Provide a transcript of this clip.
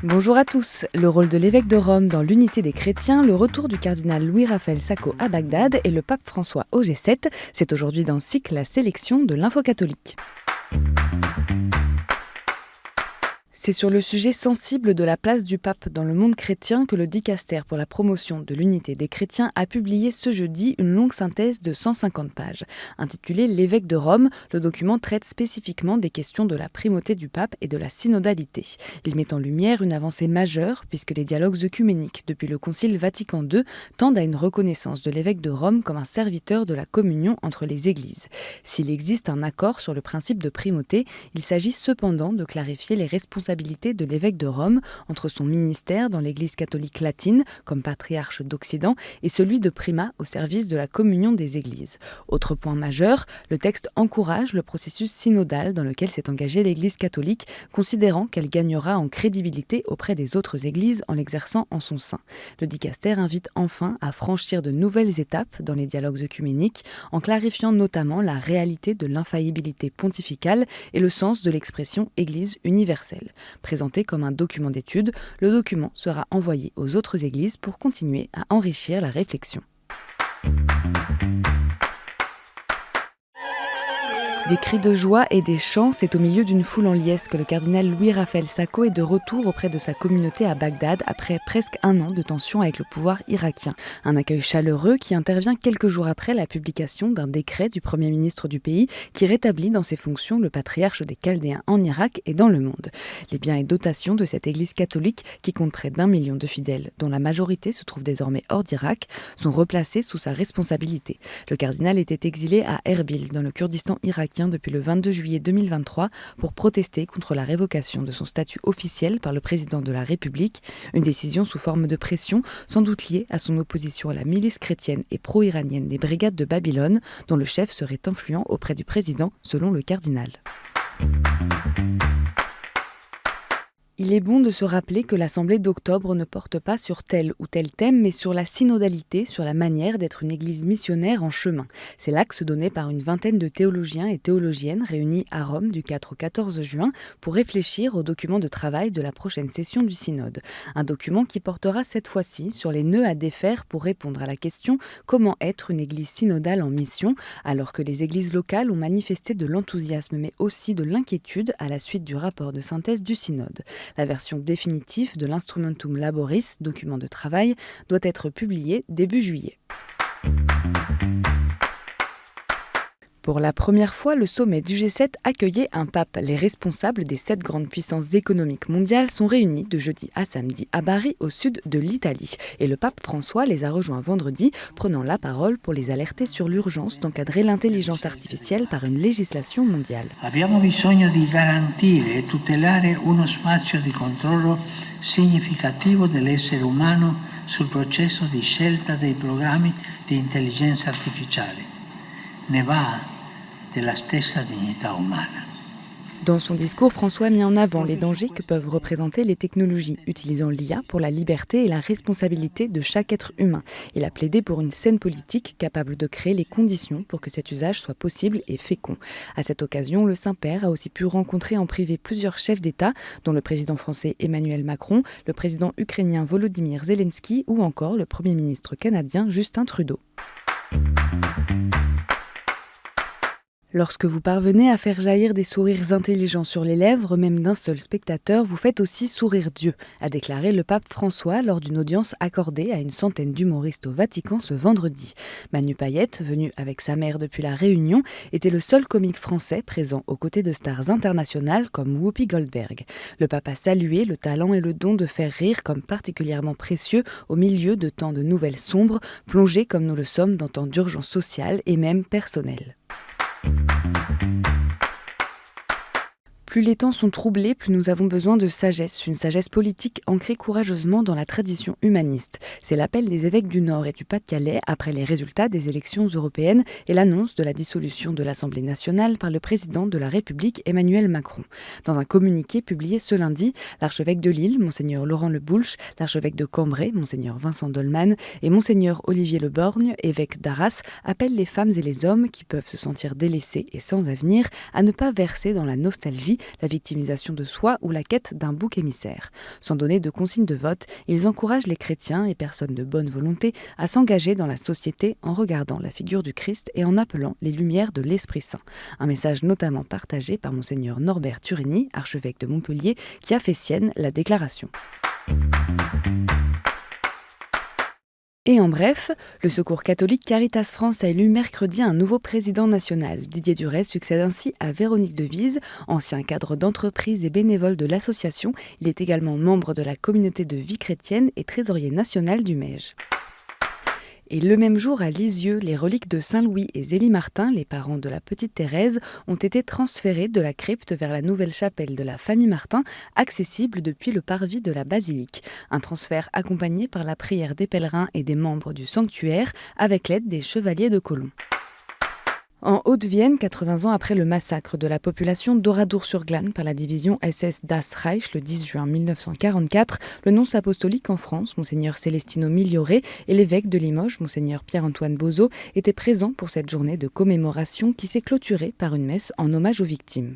Bonjour à tous. Le rôle de l'évêque de Rome dans l'unité des chrétiens, le retour du cardinal Louis-Raphaël Sacco à Bagdad et le pape François au G7, c'est aujourd'hui dans SIC la sélection de l'info catholique. C'est sur le sujet sensible de la place du pape dans le monde chrétien que le Dicaster pour la promotion de l'unité des chrétiens a publié ce jeudi une longue synthèse de 150 pages. Intitulée « L'évêque de Rome », le document traite spécifiquement des questions de la primauté du pape et de la synodalité. Il met en lumière une avancée majeure puisque les dialogues œcuméniques depuis le Concile Vatican II tendent à une reconnaissance de l'évêque de Rome comme un serviteur de la communion entre les églises. S'il existe un accord sur le principe de primauté, il s'agit cependant de clarifier les responsabilités de l'évêque de Rome entre son ministère dans l'Église catholique latine comme patriarche d'Occident et celui de primat au service de la communion des églises. Autre point majeur, le texte encourage le processus synodal dans lequel s'est engagée l'Église catholique, considérant qu'elle gagnera en crédibilité auprès des autres églises en l'exerçant en son sein. Le Dicaster invite enfin à franchir de nouvelles étapes dans les dialogues œcuméniques en clarifiant notamment la réalité de l'infaillibilité pontificale et le sens de l'expression Église universelle. Présenté comme un document d'étude, le document sera envoyé aux autres églises pour continuer à enrichir la réflexion. Des cris de joie et des chants, c'est au milieu d'une foule en liesse que le cardinal Louis-Raphaël Sacco est de retour auprès de sa communauté à Bagdad après presque un an de tension avec le pouvoir irakien. Un accueil chaleureux qui intervient quelques jours après la publication d'un décret du Premier ministre du pays qui rétablit dans ses fonctions le patriarche des Chaldéens en Irak et dans le monde. Les biens et dotations de cette église catholique, qui compte près d'1 million de fidèles, dont la majorité se trouve désormais hors d'Irak, sont replacés sous sa responsabilité. Le cardinal était exilé à Erbil, dans le Kurdistan irakien, depuis le 22 juillet 2023 pour protester contre la révocation de son statut officiel par le président de la République, une décision sous forme de pression sans doute liée à son opposition à la milice chrétienne et pro-iranienne des brigades de Babylone, dont le chef serait influent auprès du président, selon le cardinal. Il est bon de se rappeler que l'Assemblée d'octobre ne porte pas sur tel ou tel thème, mais sur la synodalité, sur la manière d'être une église missionnaire en chemin. C'est l'axe donné par une vingtaine de théologiens et théologiennes réunis à Rome du 4 au 14 juin pour réfléchir au document de travail de la prochaine session du synode. Un document qui portera cette fois-ci sur les nœuds à défaire pour répondre à la question « Comment être une église synodale en mission ?» alors que les églises locales ont manifesté de l'enthousiasme mais aussi de l'inquiétude à la suite du rapport de synthèse du synode. La version définitive de l'Instrumentum Laboris, document de travail, doit être publiée début juillet. Pour la première fois, le sommet du G7 accueillait un pape. Les responsables des 7 grandes puissances économiques mondiales sont réunis de jeudi à samedi à Bari, au sud de l'Italie. Et le pape François les a rejoints vendredi, prenant la parole pour les alerter sur l'urgence d'encadrer l'intelligence artificielle par une législation mondiale. Abbiamo bisogno di garantire e tutelare uno spazio di controllo significativo dell'essere umano sul processo di scelta dei programmi di intelligenza artificiale. Ne va della stessa dignità umana. Dans son discours, François a mis en avant les dangers que peuvent représenter les technologies, utilisant l'IA pour la liberté et la responsabilité de chaque être humain. Il a plaidé pour une saine politique capable de créer les conditions pour que cet usage soit possible et fécond. À cette occasion, le Saint-Père a aussi pu rencontrer en privé plusieurs chefs d'État, dont le président français Emmanuel Macron, le président ukrainien Volodymyr Zelensky ou encore le Premier ministre canadien Justin Trudeau. Lorsque vous parvenez à faire jaillir des sourires intelligents sur les lèvres, même d'un seul spectateur, vous faites aussi sourire Dieu, a déclaré le pape François lors d'une audience accordée à une centaine d'humoristes au Vatican ce vendredi. Manu Payette, venu avec sa mère depuis la Réunion, était le seul comique français présent aux côtés de stars internationales comme Whoopi Goldberg. Le pape a salué le talent et le don de faire rire comme particulièrement précieux au milieu de temps de nouvelles sombres, plongés comme nous le sommes dans temps d'urgence sociale et même personnelle. Plus les temps sont troublés, plus nous avons besoin de sagesse, une sagesse politique ancrée courageusement dans la tradition humaniste. C'est l'appel des évêques du Nord et du Pas-de-Calais après les résultats des élections européennes et l'annonce de la dissolution de l'Assemblée nationale par le président de la République Emmanuel Macron. Dans un communiqué publié ce lundi, l'archevêque de Lille, Monseigneur Laurent Le Boulch, l'archevêque de Cambrai, Monseigneur Vincent Dolman et Monseigneur Olivier Le Borgne, évêque d'Arras, appellent les femmes et les hommes qui peuvent se sentir délaissés et sans avenir à ne pas verser dans la nostalgie la victimisation de soi ou la quête d'un bouc émissaire. Sans donner de consignes de vote, ils encouragent les chrétiens et personnes de bonne volonté à s'engager dans la société en regardant la figure du Christ et en appelant les lumières de l'Esprit Saint. Un message notamment partagé par Monseigneur Norbert Turini, archevêque de Montpellier, qui a fait sienne la déclaration. Et en bref, le Secours catholique Caritas France a élu mercredi un nouveau président national. Didier Durez succède ainsi à Véronique Devise, ancien cadre d'entreprise et bénévole de l'association. Il est également membre de la communauté de vie chrétienne et trésorier national du MEJ. Et le même jour, à Lisieux, les reliques de Saint-Louis et Zélie Martin, les parents de la petite Thérèse, ont été transférées de la crypte vers la nouvelle chapelle de la famille Martin, accessible depuis le parvis de la basilique. Un transfert accompagné par la prière des pèlerins et des membres du sanctuaire, avec l'aide des chevaliers de Colomb. En Haute-Vienne, 80 ans après le massacre de la population d'Oradour-sur-Glane par la division SS Das Reich le 10 juin 1944, le nonce apostolique en France, Monseigneur Celestino Miglioré, et l'évêque de Limoges, Monseigneur Pierre-Antoine Bozo, étaient présents pour cette journée de commémoration qui s'est clôturée par une messe en hommage aux victimes.